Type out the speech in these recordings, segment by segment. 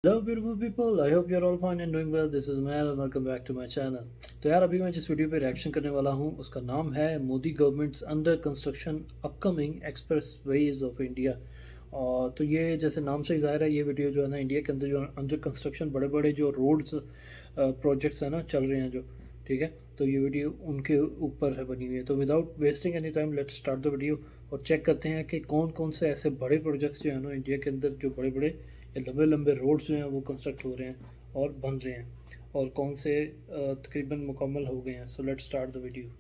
Hello beautiful people, I hope you're all fine and doing well. This is Mel and welcome back to my channel. तो यार अभी मैं जिस video पे reaction करने वाला हूँ उसका नाम है Modi governments under construction upcoming express ways of India. और तो ये जैसे नाम से ही ज़ाहिर है, ये वीडियो जो है ना इंडिया के अंदर जो अंडर कंस्ट्रक्शन बड़े बड़े जो रोड्स प्रोजेक्ट्स हैं ना चल रहे हैं जो, ठीक है, तो ये वीडियो उनके ऊपर है बनी हुई है। तो without wasting any time let's start the video और चेक करते हैं कि कौन कौन से ऐसे बड़े प्रोजेक्ट्स जो है ना इंडिया के अंदर जो बड़े बड़े लंबे लंबे रोड्स जो हैं वो कंस्ट्रक्ट हो रहे हैं और बन रहे हैं और कौन से तकरीबन मुकम्मल हो गए हैं। So let's start the video.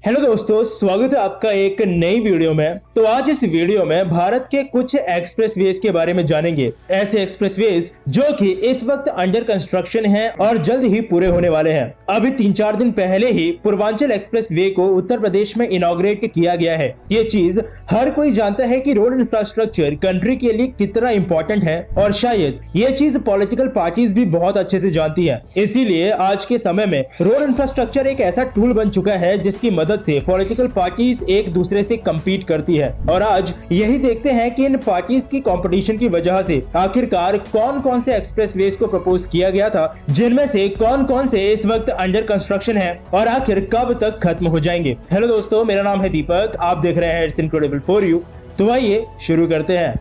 Hello दोस्तों, स्वागत है आपका एक नई वीडियो में। तो आज इस वीडियो में भारत के कुछ एक्सप्रेसवेज के बारे में जानेंगे। ऐसे एक्सप्रेसवेज जो कि इस वक्त अंडर कंस्ट्रक्शन हैं और जल्द ही पूरे होने वाले हैं। अभी 3-4 दिन पहले ही पूर्वांचल एक्सप्रेसवे को उत्तर प्रदेश में इनॉग्रेट किया गया है। ये चीज हर कोई जानता है कि रोड इंफ्रास्ट्रक्चर कंट्री के लिए कितना इंपॉर्टेंट है और शायद ये चीज पॉलिटिकल पार्टीज भी बहुत अच्छे से जानती है। इसीलिए आज के समय में रोड इंफ्रास्ट्रक्चर एक ऐसा टूल बन चुका है जिसकी मदद से पॉलिटिकल पार्टीज एक दूसरे से कम्पीट करती है। और आज यही देखते हैं कि इन पार्टीज की कंपटीशन की वजह से आखिरकार कौन कौन से एक्सप्रेसवेज को प्रपोज किया गया था, जिनमें से कौन कौन से इस वक्त अंडर कंस्ट्रक्शन है और आखिर कब तक खत्म हो जाएंगे। हेलो दोस्तों, मेरा नाम है दीपक, आप देख रहे हैं इट्स इनक्रेडिबल फॉर यू। तो आइए शुरू करते हैं।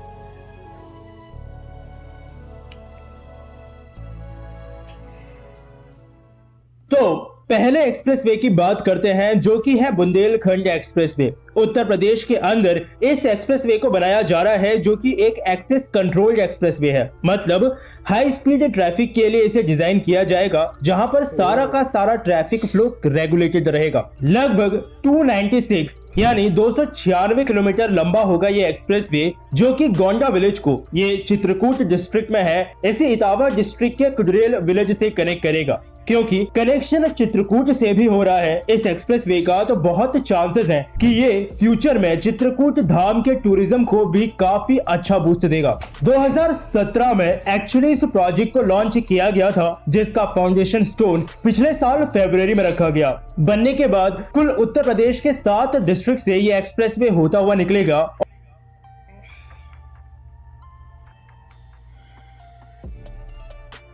तो पहले एक्सप्रेसवे की बात करते हैं जो कि है बुंदेलखंड एक्सप्रेसवे। उत्तर प्रदेश के अंदर इस एक्सप्रेसवे को बनाया जा रहा है जो कि एक एक्सेस कंट्रोल्ड एक्सप्रेसवे है। मतलब हाई स्पीड ट्रैफिक के लिए इसे डिजाइन किया जाएगा जहां पर सारा का सारा ट्रैफिक फ्लो रेगुलेटेड रहेगा। लगभग 296 यानी 296 किलोमीटर लंबा होगा ये एक्सप्रेसवे, जो कि गोंडा विलेज को, ये चित्रकूट डिस्ट्रिक्ट में है, इसे इटावा डिस्ट्रिक्ट के कुडरेल विलेज से कनेक्ट करेगा। क्योंकि कनेक्शन चित्रकूट से भी हो रहा है इस एक्सप्रेसवे का, तो बहुत चांसेस हैं कि ये फ्यूचर में चित्रकूट धाम के टूरिज्म को भी काफी अच्छा बूस्ट देगा। 2017 में एक्चुअली इस प्रोजेक्ट को लॉन्च किया गया था, जिसका फाउंडेशन स्टोन पिछले साल फरवरी में रखा गया। बनने के बाद कुल उत्तर प्रदेश के 7 डिस्ट्रिक्ट से ये एक्सप्रेसवे होता हुआ निकलेगा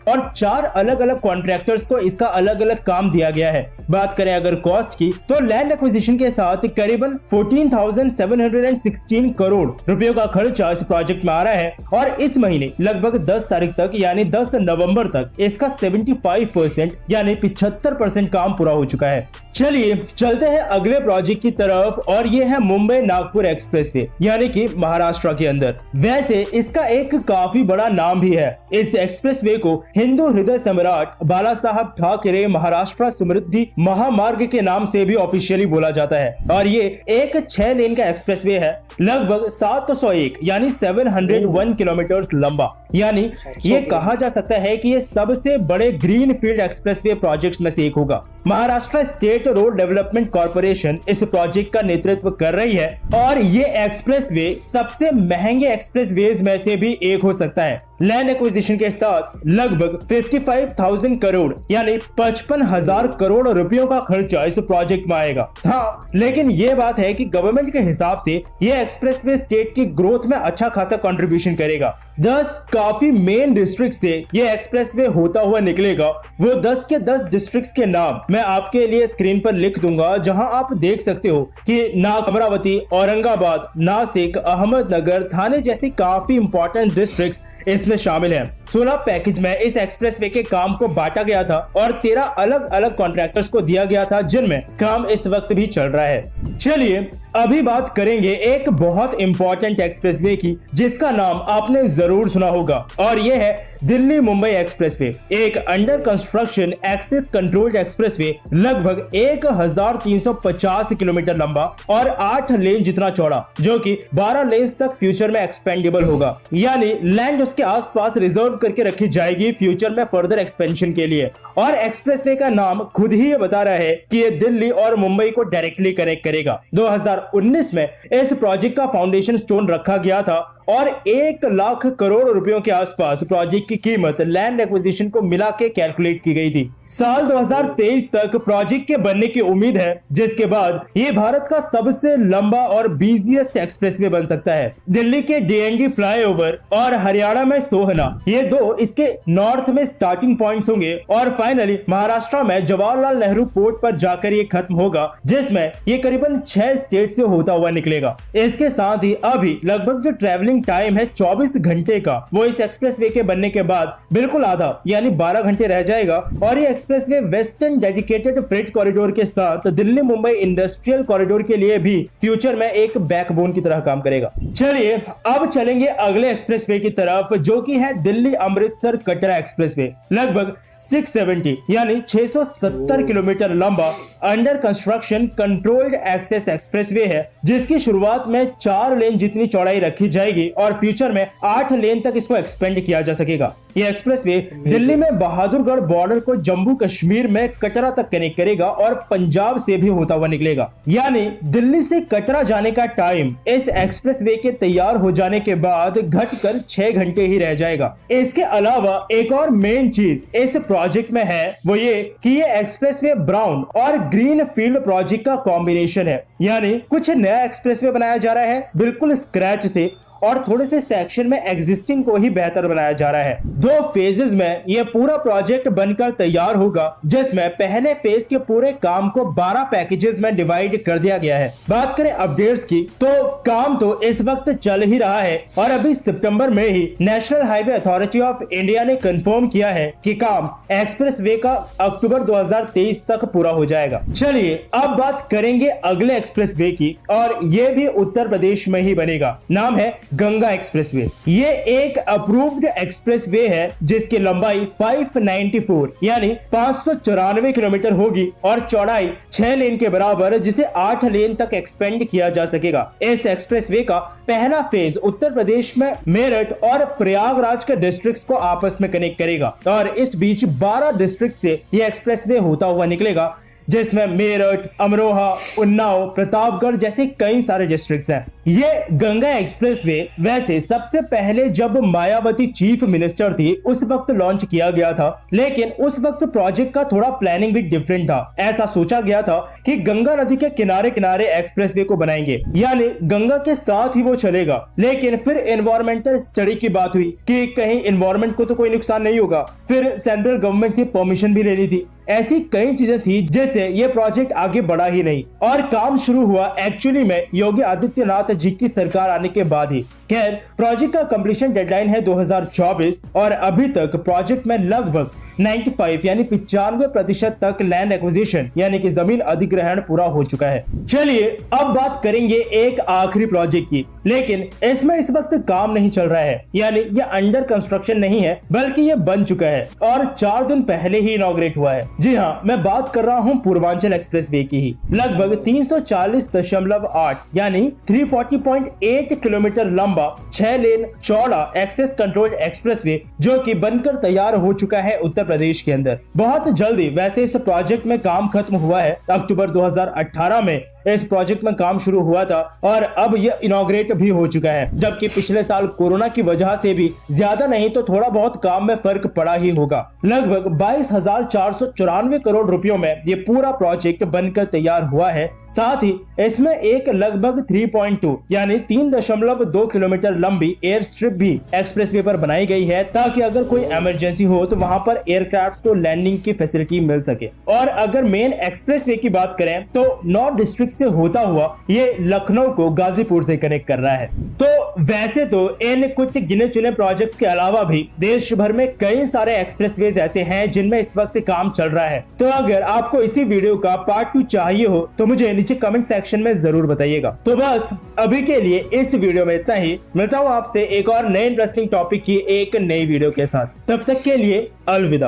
और 4 अलग अलग कॉन्ट्रैक्टर्स को इसका अलग अलग काम दिया गया है। बात करें अगर कॉस्ट की, तो लैंड एक्विजिशन के साथ करीबन 14,716 करोड़ रुपयों का खर्चा इस प्रोजेक्ट में आ रहा है और इस महीने लगभग 10 तारीख तक यानी 10 नवंबर तक इसका 75% यानी 75% काम पूरा हो चुका है। चलिए चलते हैं अगले प्रोजेक्ट की तरफ और ये है मुंबई नागपुर एक्सप्रेसवे, यानी कि महाराष्ट्र के अंदर। वैसे इसका एक काफी बड़ा नाम भी है। इस एक्सप्रेसवे को हिंदू हृदय सम्राट बाला साहब ठाकरे महाराष्ट्र समृद्धि महामार्ग के नाम से भी ऑफिशियली बोला जाता है और ये एक 6 लेन का एक्सप्रेसवे है, लगभग 701 यानी 701 किलोमीटर लंबा। यानी ये कहा जा सकता है कि ये सबसे बड़े ग्रीन फील्ड एक्सप्रेसवे प्रोजेक्ट्स में से एक होगा। Maharashtra state road development corporation इस प्रोजेक्ट का नेतृत्व कर रही है और ये एक्सप्रेसवे सबसे महंगे एक्सप्रेसवेज में से भी एक हो सकता है। लैंड एक्विजिशन के साथ लगभग 55,000 करोड़ यानी 55,000 करोड़ रुपयों का खर्चा इस प्रोजेक्ट में आएगा। हाँ, लेकिन ये बात है कि गवर्नमेंट के हिसाब से ये एक्सप्रेसवे स्टेट की ग्रोथ में अच्छा खासा कंट्रीब्यूशन करेगा। 10 काफी मेन डिस्ट्रिक्ट से ये एक्सप्रेसवे होता हुआ निकलेगा। वो 10 के 10 डिस्ट्रिक्ट्स के नाम मैं आपके लिए स्क्रीन पर लिख दूंगा, जहां आप देख सकते हो कि अमरावती, औरंगाबाद, नासिक, अहमदनगर, थाने जैसी काफी इंपॉर्टेंट डिस्ट्रिक्ट्स इसमें शामिल हैं। 16 पैकेज में इस एक्सप्रेसवे के काम को बांटा गया था और 13 अलग अलग कॉन्ट्रैक्टर्स को दिया गया था, जिनमें काम इस वक्त भी चल रहा है। चलिए अभी बात करेंगे एक बहुत इंपॉर्टेंट एक्सप्रेसवे की, जिसका नाम आपने जरूर सुना होगा और यह है दिल्ली मुंबई एक्सप्रेसवे। एक under construction access controlled expressway, लगभग 1350 किलोमीटर लंबा और 8 लेन जितना चौड़ा, जो कि 12 लेन तक फ्यूचर में एक्सपेंडेबल होगा। यानी लैंड उसके आसपास रिजर्व करके रखी जाएगी फ्यूचर में फर्दर एक्सपेंशन के लिए। और एक्सप्रेसवे का नाम खुद ही ये बता रहा है कि ये दिल्ली और मुंबई को डायरेक्टली कनेक्ट करेगा। 2019 में इस प्रोजेक्ट का फाउंडेशन स्टोन रखा गया था और 1 लाख करोड़ रुपयों के आसपास प्रोजेक्ट की कीमत लैंड एक्विजिशन को मिला के कैलकुलेट की गई थी। साल 2023 तक प्रोजेक्ट के बनने की उम्मीद है, जिसके बाद ये भारत का सबसे लंबा और बिजिएस्ट एक्सप्रेसवे बन सकता है। दिल्ली के डीएनडी फ्लाईओवर और हरियाणा में सोहना, ये दो इसके नॉर्थ में स्टार्टिंग पॉइंट्स होंगे और फाइनली महाराष्ट्र में जवाहरलाल नेहरू पोर्ट पर जाकर ये खत्म होगा, जिसमें ये करीबन 6 स्टेट से होता हुआ निकलेगा। इसके साथ ही अभी लगभग जो ट्रैवलिंग टाइम है 24 घंटे का, वो इस एक्सप्रेसवे के बनने के बाद बिल्कुल आधा यानी 12 घंटे रह जाएगा। और ये expressway western dedicated freight corridor के साथ दिल्ली मुंबई इंडस्ट्रियल कॉरिडोर के लिए भी फ्यूचर में एक बैकबोन की तरह काम करेगा। चलिए अब चलेंगे अगले एक्सप्रेसवे की तरफ, जो कि है दिल्ली अमृतसर कटरा एक्सप्रेसवे। लगभग 670 यानी 670 किलोमीटर लंबा under construction controlled access expressway है, जिसकी शुरुआत में 4 लेन जितनी चौड़ाई रखी जाएगी और फ्यूचर में 8 लेन तक इसको एक्सपेंड किया जा सकेगा। ये एक्सप्रेसवे दिल्ली में बहादुरगढ़ बॉर्डर को जम्मू कश्मीर में कटरा तक कनेक्ट करेगा और पंजाब से भी होता हुआ निकलेगा। यानी दिल्ली से कटरा जाने का टाइम इस एक्सप्रेसवे के तैयार हो जाने के बाद घटकर 6 घंटे ही रह जाएगा। इसके अलावा एक और मेन चीज इस प्रोजेक्ट में है, वो ये कि ये एक्सप्रेसवे ब्राउन और ग्रीन फील्ड प्रोजेक्ट का कॉम्बिनेशन है। यानी कुछ नया एक्सप्रेसवे बनाया जा रहा है बिल्कुल स्क्रैच से, और थोड़े से सेक्शन में एग्जिस्टिंग को ही बेहतर बनाया जा रहा है। 2 फेजेस में यह पूरा प्रोजेक्ट बनकर तैयार होगा, जिसमें पहले फेज के पूरे काम को 12 पैकेजेस में डिवाइड कर दिया गया है। बात करें अपडेट्स की, तो काम तो इस वक्त चल ही रहा है और अभी सितंबर में ही national highway authority of India ने कंफर्म किया है कि काम एक्सप्रेसवे का अक्टूबर 2023 तक पूरा हो जाएगा। चलिए अब बात करेंगे अगले एक्सप्रेसवे की, और ये भी उत्तर प्रदेश में ही बनेगा। नाम है गंगा एक्सप्रेसवे। ये एक अप्रूव्ड एक्सप्रेसवे है जिसकी लंबाई 594 यानी 594 किलोमीटर होगी और चौड़ाई 6 लेन के बराबर, जिसे 8 लेन तक एक्सपेंड किया जा सकेगा। इस एक्सप्रेसवे का पहला फेज उत्तर प्रदेश में मेरठ और प्रयागराज के डिस्ट्रिक्ट्स को आपस में कनेक्ट करेगा और इस बीच 12 डिस्ट्रिक्ट से ये एक्सप्रेसवे होता हुआ निकलेगा, जिसमें मेरठ, अमरोहा, उन्नाव, प्रतापगढ़ जैसे कई सारे डिस्ट्रिक्ट्स हैं। ये गंगा एक्सप्रेसवे वैसे सबसे पहले जब मायावती चीफ मिनिस्टर थी उस वक्त लॉन्च किया गया था, लेकिन उस वक्त प्रोजेक्ट का थोड़ा प्लानिंग भी डिफरेंट था। ऐसा सोचा गया था कि गंगा नदी के किनारे किनारे एक्सप्रेसवे को बनाएंगे, यानी गंगा के साथ ही वो चलेगा। लेकिन फिर एनवायरमेंटल स्टडी की बात हुई कि कहीं एनवायरमेंट को तो कोई नुकसान नहीं होगा। फिर सेंट्रल गवर्नमेंट से परमिशन भी लेनी थी। ऐसी कई चीजें थी जिससे ये प्रोजेक्ट आगे बढ़ा ही नहीं और काम शुरू हुआ एक्चुअली में योगी आदित्यनाथ जी की सरकार आने के बाद ही। खैर, प्रोजेक्ट का कंप्लीशन डेडलाइन है 2024 और अभी तक प्रोजेक्ट में लगभग 95 यानी 95% तक लैंड एक्विजिशन यानी कि जमीन अधिग्रहण पूरा हो चुका है। चलिए अब बात करेंगे एक आखिरी प्रोजेक्ट की, लेकिन इसमें इस वक्त काम नहीं चल रहा है, यानी ये अंडर कंस्ट्रक्शन नहीं है बल्कि ये बन चुका है और 4 दिन पहले ही इनॉग्रेट हुआ है। जी हाँ, मैं बात कर रहा हूँ पूर्वांचल एक्सप्रेसवे की ही। लगभग 340.8 यानी 340.8 किलोमीटर लंबा 6 लेन चौड़ा एक्सेस कंट्रोल्ड एक्सप्रेसवे, जो कि बनकर तैयार हो चुका है उत्तर प्रदेश के अंदर बहुत जल्दी। वैसे इस प्रोजेक्ट में काम खत्म हुआ है, अक्टूबर 2018 में इस प्रोजेक्ट में काम शुरू हुआ था और अब यह इनॉग्रेट भी हो चुका है, जबकि पिछले साल कोरोना की वजह से भी ज्यादा नहीं तो थोड़ा बहुत काम में फर्क पड़ा ही होगा। लगभग 22,494 करोड़ रुपयों में ये पूरा प्रोजेक्ट बनकर तैयार हुआ है। साथ ही इसमें एक लगभग 3.2 यानी 3.2 किलोमीटर लंबी एयर स्ट्रिप भी एक्सप्रेसवे पर बनाई गई है, ताकि अगर कोई इमरजेंसी हो तो वहां पर एयरक्राफ्ट को लैंडिंग की फैसिलिटी मिल सके। और अगर मेन एक्सप्रेसवे की बात करें तो 9 डिस्ट्रिक्ट से होता हुआ ये लखनऊ को गाजीपुर से कनेक्ट कर रहा है। तो वैसे तो इन कुछ गिने चुने प्रोजेक्ट्स के अलावा भी देश भर में कई सारे एक्सप्रेसवेज ऐसे हैं जिनमें इस वक्त काम चल रहा है। तो अगर आपको इसी वीडियो का पार्ट 2 चाहिए हो तो मुझे नीचे कमेंट सेक्शन में जरूर बताइएगा। तो बस अभी के लिए इस वीडियो में इतना ही। मिलता हूँ आपसे एक और नए इंटरेस्टिंग टॉपिक की एक नई वीडियो के साथ। तब तक के लिए अलविदा।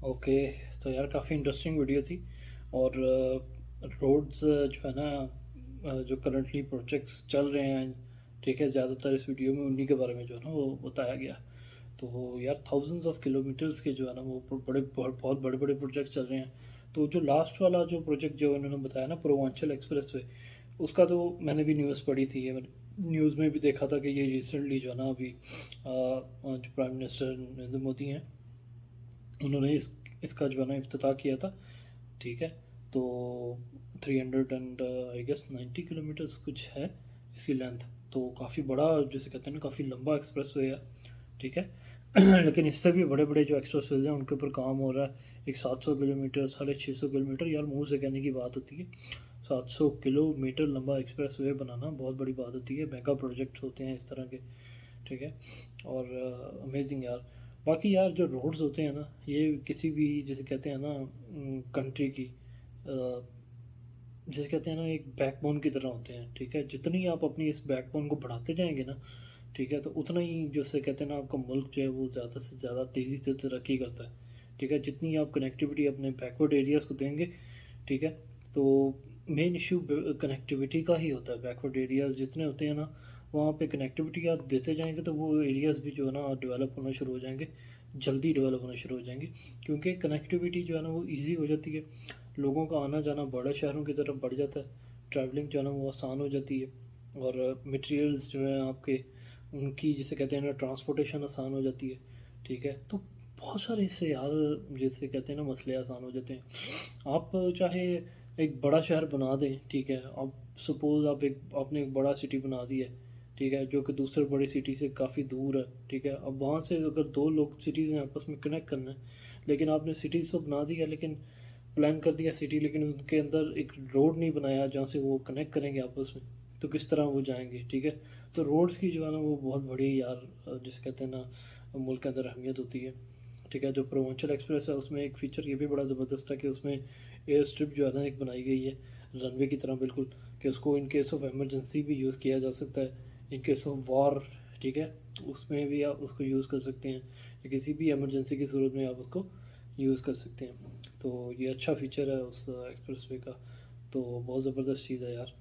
ओके, तो यार काफ़ी इंटरेस्टिंग वीडियो थी। और रोड्स जो है ना, जो करंटली प्रोजेक्ट्स चल रहे हैं, ठीक है, ज़्यादातर इस वीडियो में उन्हीं के बारे में जो है ना वो बताया गया। तो यार थाउजेंड्स ऑफ किलोमीटर्स के जो है ना वो बहुत बड़े बड़े प्रोजेक्ट चल रहे हैं। तो जो लास्ट वाला जो प्रोजेक्ट जो उन्होंने बताया ना पूर्वांचल एक्सप्रेसवे, उसका तो मैंने भी न्यूज़ पढ़ी थी, न्यूज़ में भी देखा था कि ये रिसेंटली जो है ना अभी जो प्राइम मिनिस्टर नरेंद्र मोदी हैं, उन्होंने इसका जो है ना इफ्तिताह किया था। ठीक है, तो 300 एंड आई गेस 90 किलोमीटर्स कुछ है इसकी लेंथ। तो काफ़ी बड़ा, जैसे कहते हैं ना, काफ़ी लंबा एक्सप्रेस वे है। ठीक है लेकिन इससे भी बड़े बड़े जो एक्सप्रेस वे हैं उनके ऊपर काम हो रहा है। एक 700 किलोमीटर, 650 किलोमीटर, यार मुंह से कहने की बात होती है। 700 किलोमीटर लंबा एक्सप्रेस वे बनाना बहुत बड़ी बात होती है। मेगा प्रोजेक्ट्स होते हैं इस तरह के। ठीक है, और अमेजिंग यार। बाकी यार जो रोड्स होते हैं ना, ये किसी भी, जैसे कहते हैं ना, कंट्री की, जैसे कहते हैं ना, एक बैकबोन की तरह होते हैं। ठीक है, जितनी आप अपनी इस बैकबोन को बढ़ाते जाएंगे ना, ठीक है, तो उतना ही, जैसे कहते हैं ना, आपका मुल्क जो है वो ज़्यादा से ज़्यादा तेज़ी से तरक्की करता है। ठीक है, जितनी आप कनेक्टिविटी अपने बैकवर्ड एरियाज़ को देंगे, ठीक है, तो मेन इशू कनेक्टिविटी का ही होता है। बैकवर्ड एरियाज़ जितने होते हैं ना, वहाँ पे कनेक्टिविटी आप देते जाएंगे तो वो एरियाज़ भी जो है ना डेवलप होना शुरू हो जाएंगे, जल्दी डेवलप होना शुरू हो जाएंगे। क्योंकि कनेक्टिविटी जो है ना वो ईजी हो जाती है, लोगों का आना जाना बड़े शहरों की तरफ बढ़ जाता है, ट्रैवलिंग जो है ना वो आसान हो जाती है, और मटेरियल्स जो है आपके, उनकी जिसे कहते हैं ना ट्रांसपोर्टेशन आसान हो जाती है। ठीक है, तो बहुत सारे इससे यार, जैसे कहते हैं ना, मसले आसान हो जाते हैं। आप चाहे एक बड़ा शहर बना दें, ठीक है, अब सपोज़ आपने एक बड़ा सिटी बना दी है, ठीक है, जो कि दूसरे बड़ी सिटी से काफ़ी दूर है। ठीक है, अब वहाँ से अगर दो लोग सिटीज़ हैं आपस में कनेक्ट करना है, लेकिन आपने सिटीज़ तो बना दी है, लेकिन प्लान कर दिया सिटी, लेकिन उसके अंदर एक रोड नहीं बनाया जहाँ से वो कनेक्ट करेंगे आपस में, तो किस तरह वो जाएंगे। ठीक है, तो रोड्स की जो है ना वो बहुत बड़ी यार, जिसे कहते हैं ना, मुल्क के अंदर अहमियत होती है। ठीक है, जो पूर्वांचल एक्सप्रेस है उसमें एक फ़ीचर ये भी बड़ा ज़बरदस्त है कि उसमें एयर स्ट्रिप जो है ना एक बनाई गई है रनवे की तरह बिल्कुल, कि उसको इन केस ऑफ एमरजेंसी भी यूज़ किया जा सकता है, इन केस ऑफ वॉर। ठीक है, तो उसमें भी आप उसको यूज़ कर सकते हैं, या किसी भी एमरजेंसी की सूरत में आप उसको यूज़ कर सकते हैं। तो ये अच्छा फ़ीचर है उस एक्सप्रेसवे का, तो बहुत ज़बरदस्त चीज़ है यार।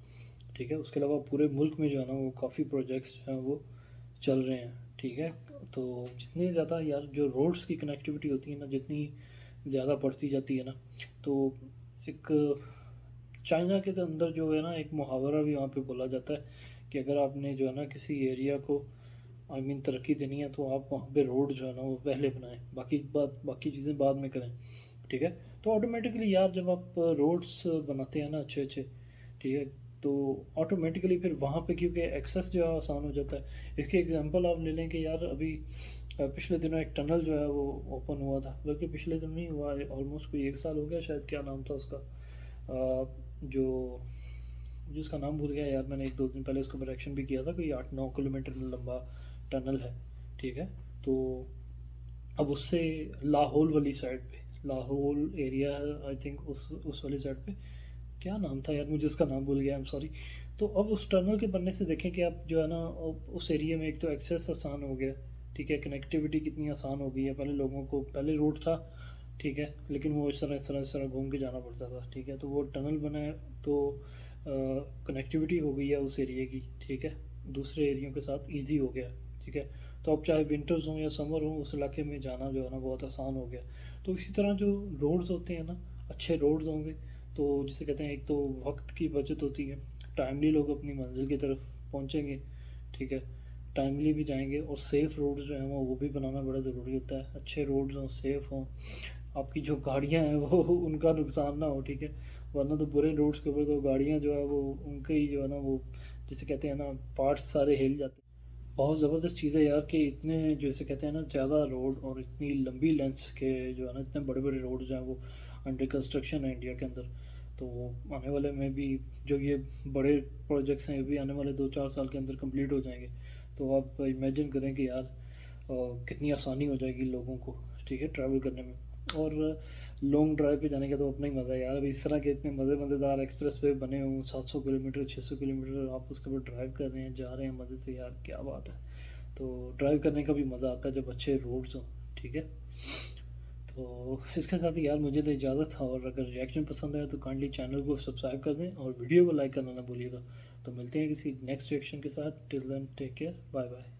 ठीक है, उसके अलावा पूरे मुल्क में जो है ना वो काफ़ी प्रोजेक्ट्स जो हैं वो चल रहे हैं। ठीक है, तो जितनी ज़्यादा यार जो रोड्स की कनेक्टिविटी होती है ना, जितनी ज़्यादा बढ़ती जाती है ना, तो एक चाइना के तो अंदर जो है ना एक मुहावरा भी वहाँ पे बोला जाता है कि अगर आपने जो है ना किसी एरिया को, आई मीन, तरक्की देनी है, तो आप वहाँ पे रोड जो है ना वो पहले बनाएं, बाकी चीज़ें बाद में करें। ठीक है, तो ऑटोमेटिकली यार जब आप रोड्स बनाते हैं ना अच्छे अच्छे, ठीक है, तो ऑटोमेटिकली फिर वहाँ पे क्योंकि एक्सेस जो है आसान हो जाता है। इसके एग्जांपल आप ले लें कि यार अभी पिछले दिनों एक टनल जो है वो ओपन हुआ था, बल्कि पिछले दिनों नहीं हुआ, ऑलमोस्ट कोई 1 साल हो गया शायद। क्या नाम था उसका, जो जिसका नाम भूल गया यार, मैंने 1-2 दिन पहले उसके ऊपर एक्शन भी किया था। कोई 8-9 किलोमीटर लंबा टनल है। ठीक है, तो अब उससे लाहौल वाली साइड पे, लाहौल एरिया है आई थिंक, उस वाली साइड पे, क्या नाम था यार, मुझे उसका नाम भूल गया, आई एम सॉरी। तो अब उस टनल के बनने से देखें कि आप जो है ना उस एरिया में एक तो एक्सेस आसान हो गया। ठीक है, कनेक्टिविटी कितनी आसान हो गई है। पहले लोगों को, पहले रोड था, ठीक है, लेकिन वो इस तरह घूम के जाना पड़ता था। ठीक है, तो वो टनल बना है, तो कनेक्टिविटी हो गई है उस एरिया की। ठीक है, दूसरे एरियो के साथ ईजी हो गया। ठीक है, तो अब चाहे विंटर्स हों या समर हो, उस इलाके में जाना जो है ना बहुत आसान हो गया। तो इसी तरह जो रोड्स होते हैं ना, अच्छे रोड्स होंगे तो जिसे कहते हैं, एक तो वक्त की बचत होती है, टाइमली लोग अपनी मंजिल की तरफ पहुंचेंगे। ठीक है, टाइमली भी जाएंगे, और सेफ़ रोड्स जो हैं वो भी बनाना बड़ा ज़रूरी होता है। अच्छे रोड्स हों, सेफ़ हों, आपकी जो गाड़ियाँ हैं वो उनका नुकसान ना हो। ठीक है, वरना तो बुरे रोड्स के ऊपर तो गाड़ियाँ जो है वो, उनके ही जो है ना वो, जिसे कहते हैं ना, पार्ट्स सारे हिल जाते हैं। बहुत ज़बरदस्त चीज़ है यार कि इतने, जैसे कहते हैं ना, ज़्यादा रोड और इतनी लंबी लेंथ्स के जो है ना इतने बड़े बड़े रोड जो हैं वो अंडर कंस्ट्रक्शन है इंडिया के अंदर। तो आने वाले में भी जो ये बड़े प्रोजेक्ट्स हैं, ये भी आने वाले 2-4 साल के अंदर कंप्लीट हो जाएंगे। तो आप इमेजिन करें कि यार कितनी आसानी हो जाएगी लोगों को, ठीक है, ट्रैवल करने में। और लॉन्ग ड्राइव पे जाने का तो अपना ही मज़ा है यार। अभी इस तरह के इतने मज़ेदार एक्सप्रेस वे बने हों, 700 किलोमीटर, 600 किलोमीटर आप उसके ऊपर ड्राइव कर रहे हैं, जा रहे हैं मज़े से, यार क्या बात है। तो ड्राइव करने का भी मज़ा आता है जब अच्छे रोड्स हों। ठीक है, तो इसके साथ ही यार मुझे तो इजाज़त था, और अगर रिएक्शन पसंद आया तो काइंडली चैनल को सब्सक्राइब कर दें और वीडियो को लाइक करना ना भूलिएगा। तो मिलते हैं किसी नेक्स्ट रिएक्शन के साथ। Till then take care, bye bye.